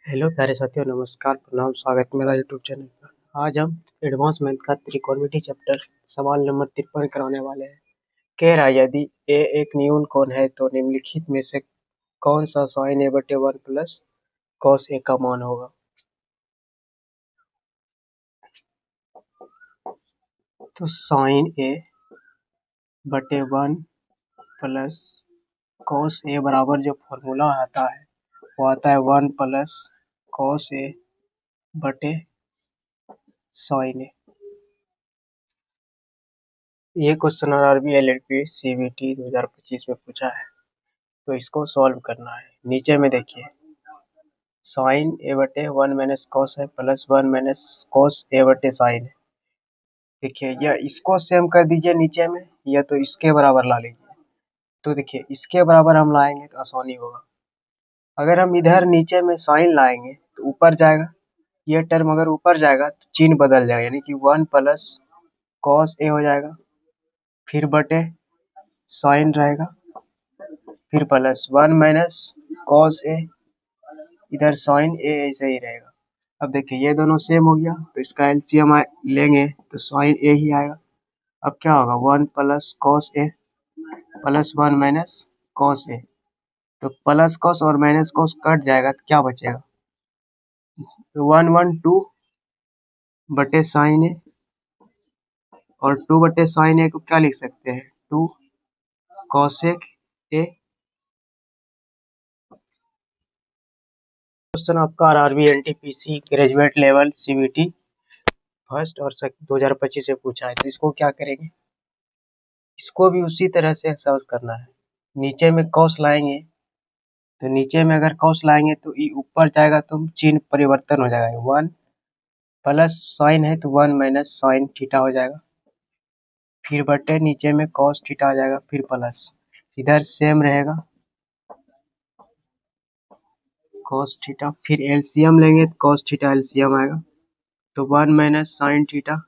Hello प्यारे साथियों, नमस्कार, प्रणाम, स्वागत है मेरा यूट्यूब चैनल पर। आज हम एडवांस मैथ का त्रिकोणमिति चैप्टर सवाल नंबर 53 कराने वाले हैं। कह रहा है यदि ए एक न्यून कोण है तो निम्नलिखित में से कौन सा साइन ए बटे 1 प्लस कॉस ए का मान होगा। तो साइन ए बटे 1 प्लस कॉस ए बराबर जो फॉर्मूला आता है वो आता है 1 प्लस कॉस ए बटे साइन ए। ये क्वेश्चन आरआरबी एलएलपी सीबीटी 2025 में पूछा है, तो इसको सॉल्व करना है। नीचे में देखिए साइन ए बटे 1 माइनस कॉस है प्लस 1 माइनस कॉस ए बटे साइन है। देखिए या इसको सेम कर दीजिए नीचे में, या तो इसके बराबर ला लीजिए। तो देखिए इसके बराबर हम लाएंगे तो आसानी होगा। अगर हम इधर नीचे में साइन लाएंगे तो ऊपर जाएगा, ये टर्म अगर ऊपर जाएगा तो चिन्ह बदल जाएगा, यानी कि 1 प्लस कॉस ए हो जाएगा, फिर बटे साइन रहेगा, फिर प्लस 1 माइनस कॉस ए, इधर साइन ए ऐसे ही रहेगा। अब देखिए ये दोनों सेम हो गया तो इसका एलसीएम लेंगे तो साइन ए ही आएगा। अब क्या होगा 1 plus cos A plus 1 minus cos A, तो प्लस कॉस और माइनस कॉस कट जाएगा तो क्या बचेगा, तो 1 1 2 बटे साइन ए, और 2 बटे साइन ए को क्या लिख सकते हैं 2 कॉसेक ए। क्वेश्चन आपका RRB NTPC graduate level CBT first और 2025 से पूछा है, तो इसको क्या करेंगे, इसको भी उसी तरह से सॉल्व करना है। नीचे में कॉस लाएंगे तो नीचे में अगर कॉस लाएंगे तो ये ऊपर जाएगा तो चिन्ह परिवर्तन हो जाएगा, 1 प्लस साइन है तो 1 माइनस साइन थीटा हो जाएगा, फिर बटे नीचे में कॉस थीटा आ जाएगा, फिर प्लस इधर सेम रहेगा कॉस थीटा, फिर एलसीएम लेंगे तो कॉस थीटा एलसीएम आएगा, तो 1 minus sine theta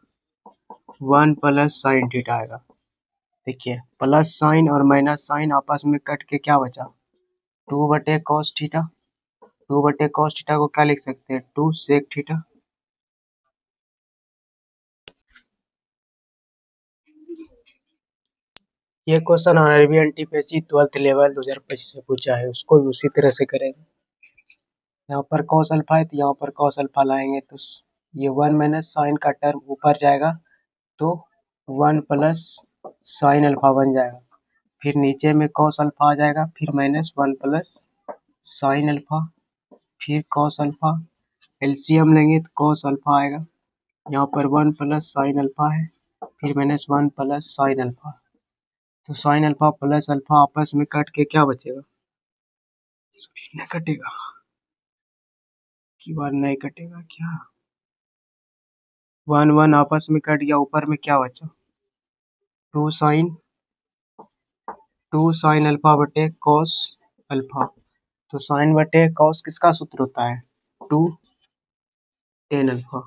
1 plus sine theta आएगा। देखिए प्लस साइन और माइनस साइन आपस में कट के क्या बचा 2 बटे कॉस थीटा, 2 बटे कॉस थीटा को क्या लिख सकते हैं 2 सेक थीटा। ये question RRB NTPC 12th level 2025 से पूछा है, उसको भी उसी तरह से करेंगे। यहाँ पर कॉस अल्फा है तो यहाँ पर कॉस अल्फा लाएंगे तो ये 1 माइनस साइन का टर्म ऊपर जाएगा तो 1 प्लस साइन अल्फा बन जाएगा, फिर नीचे में कॉस अल्फा आ जाएगा, फिर माइनस 1 प्लस साइन अल्फा, फिर कॉस अल्फा, एलसीएम लेंगे तो कॉस अल्फा आएगा, यहाँ पर 1 प्लस साइन अल्फा है, फिर माइनस 1 प्लस साइन अल्फा, तो साइन अल्फा प्लस अल्फा आपस में कट के क्या बचेगा, नहीं कटेगा की बार नहीं कटेगा क्या, 1 1 आपस में कट गया, ऊपर में क्या बचा 2 साइन अल्फा बटे कॉस अल्फा। तो साइन बटे कॉस किसका सूत्र होता है 2 टेन अल्फा।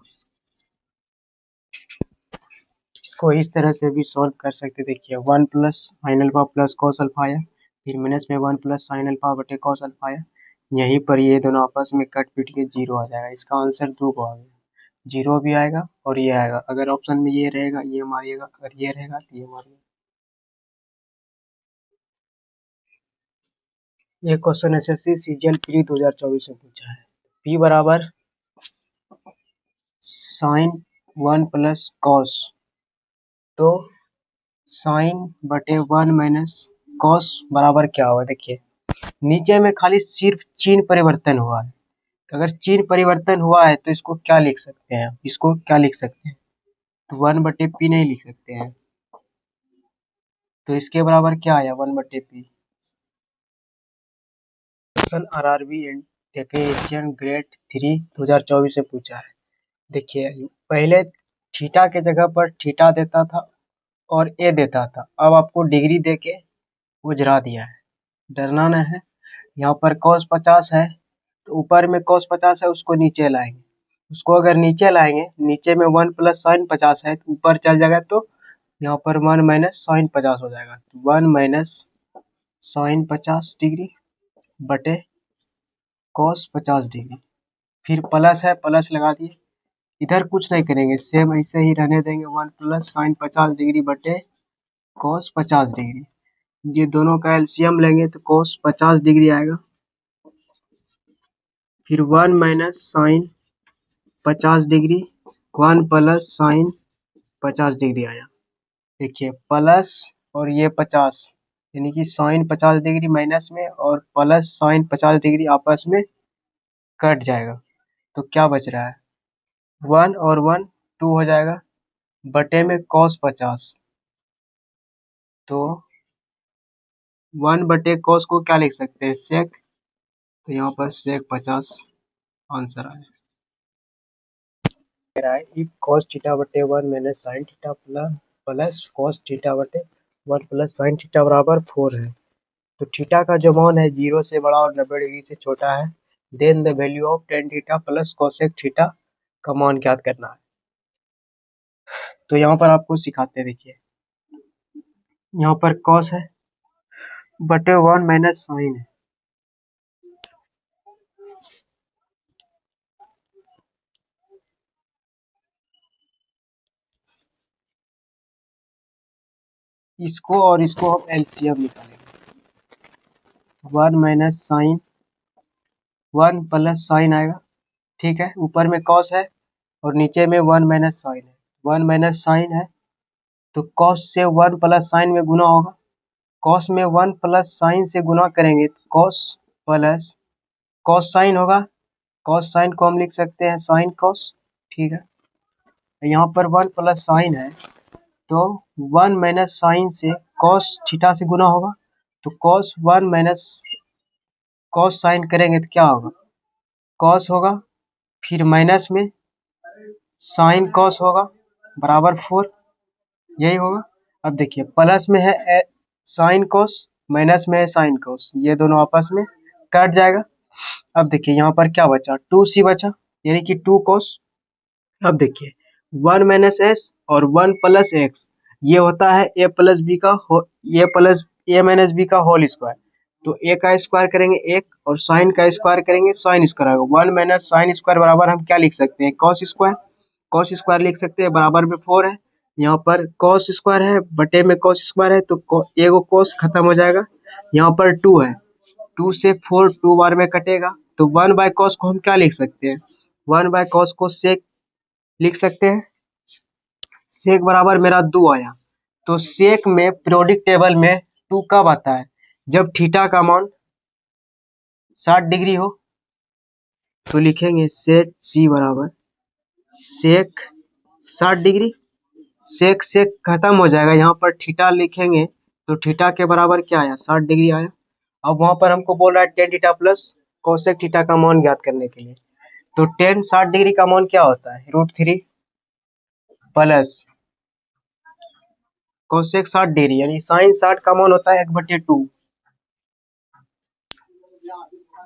इसको इस तरह से भी सॉल्व कर सकते, देखिए 1 plus sine alpha plus cos alpha आया, फिर माइनस में 1 प्लस साइन अल्फा बटे कॉस अल्फा आया, यहीं पर ये दोनों आपस में कट पीट के जीरो आ जाएगा। इसका आंसर 2 को आ गया, जीरो भी आएगा और ये आएगा। अगर ऑप्शन में ये रहेगा ये मारिएगा, अगर ये रहेगा तो ये मारिएगा। ये क्वेश्चन एसएससी सीजीएल प्री 2024 में पूछा है। पी बराबर साइन 1 प्लस कॉस, तो साइन बटे 1 माइनस कॉस बराबर क्या होगा, देखिए नीचे में खाली सिर्फ चिन्ह परिवर्तन हुआ है, अगर चिन्ह परिवर्तन हुआ है तो इसको क्या लिख सकते हैं, इसको क्या लिख सकते हैं, तो 1 बटे पी नहीं लिख सकते हैं, तो इसके बराबर क्या आया 1 बटे P. Question RRB technician grade 3 2024 से पूछा है। देखिए पहले थीटा के जगह पर थीटा देता था और ए देता था, अब आपको डिग्री देके गुजरा दिया है, डरना नहीं है। यहाँ पर cos 50 है तो ऊपर में cos 50 है उसको नीचे लाएंगे, उसको अगर नीचे लाएंगे नीचे में 1 प्लस साइन 50 है तो ऊपर चल जाएगा, तो यहाँ पर 1 माइनस साइन 50 हो जाएगा, तो 1 माइनस साइन 50 डिग्री बटे cos 50 डिग्री। फिर प्लस है, प्लस लगा दिए। इधर कुछ नहीं करेंगे, सेम ऐसे ही रहने देंगे। 1 प्लस साइन 50 डिग्री बटे कॉस 50 डिग्री। ये दोनों का एलसीएम लेंगे तो कॉस 50 डिग्री आएगा। फिर 1 minus sine 50 degree, 1 plus sine 50 degree आया। देखिए प्लस और ये 50, यानी कि साइन 50 डिग्री माइनस में और प्लस साइन 50 डिग्री आपस में कट जाएगा। तो क्या बच रहा है, 1 और 1 2 हो जाएगा, बटे में कॉस 50। तो 1 बटे कॉस को क्या लिख सकते हैं, सेक। तो यहाँ पर सेक 50 आंसर आया। इफ cos थीटा बटे 1 minus sine theta plus cos theta बटे 1 प्लस साइन थीटा बराबर 4 है। तो थीटा का जो मान है 0 से बड़ा और 90 डिग्री से छोटा है, then the value of tan theta plus cosec theta का मान ज्ञात करना है। तो यहाँ पर आपको सिखाते हैं, देखिए यहाँ पर cos है बटे 1 माइनस साइन है। इसको और इसको हम एलसीएम निकालेंगे। 1 माइनस साइन 1 प्लस साइन आएगा, ठीक है। ऊपर में cos है और नीचे में 1 माइनस साइन है। 1 माइनस साइन है तो cos से 1 प्लस साइन में गुना होगा। cos में 1 प्लस साइन से गुना करेंगे तो cos प्लस cos साइन होगा। cos साइन को हम लिख सकते हैं साइन cos, ठीक है। यहाँ पर 1 प्लस साइन है तो 1 माइनस साइन से cos थीटा से गुना होगा। तो cos 1 माइनस cos साइन करेंगे तो क्या होगा, cos होगा, फिर माइनस में साइन cos होगा बराबर 4, यही होगा। अब देखिए प्लस में है साइन cos, माइनस में है साइन cos, ये दोनों आपस में कट जाएगा। अब देखिए यहाँ पर क्या बचा, 2c बचा, यानी कि 2 cos। अब देखिए 1 माइनस एस और 1 प्लस एक्स, ये होता है ए प्लस बी का ए प्लस ए माइनस बी का होल स्क्वायर। तो ए का स्क्वायर करेंगे 1 और साइन का स्क्वायर करेंगे साइन स्क्वायर आएगा। 1 माइनस साइन स्क्वायर बराबर हम क्या लिख सकते हैं, कॉस स्क्वायर। कॉस स्क्वायर लिख सकते हैं, बराबर में 4 है। यहाँ पर कॉस स्क्वायर है बटे में कॉस स्क्वायर है तो एगो कॉस खत्म हो जाएगा। यहाँ पर 2 है, 2 से 4 2 बार में कटेगा। तो 1 बाय कॉस को हम क्या लिख सकते हैं, 1 बाय कॉस को सेक लिख सकते हैं। सेक बराबर मेरा 2 आया। तो सेक में पीरियोडिक टेबल में 2 कब आता है, जब थीटा का मान 60 डिग्री हो। तो लिखेंगे सेक सी बराबर सेक 60 डिग्री। सेक से खत्म हो जाएगा, यहाँ पर थीटा लिखेंगे तो थीटा के बराबर क्या आया, 60 डिग्री आया। अब वहां पर हमको बोल रहा है ten theta plus cosec theta का मान ज्ञात करने के लिए। तो टेन 60 डिग्री का मान क्या होता है, √3 प्लस कोसेक 60 डिग्री, यानी साइन 60 का मान होता है 1/2।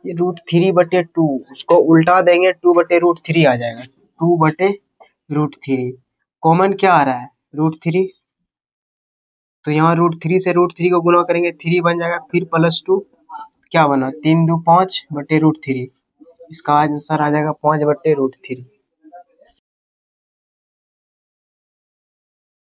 ये √3/2, उसको उल्टा देंगे 2/√3 आ जाएगा। 2/√3 कॉमन क्या आ रहा है, √3। तो यहाँ √3 से √3 को गुना करेंगे 3 बन जाएगा, फिर +2 क्या बना, 3 2 5/√3। इसका आंसर आ जाएगा 5/√3।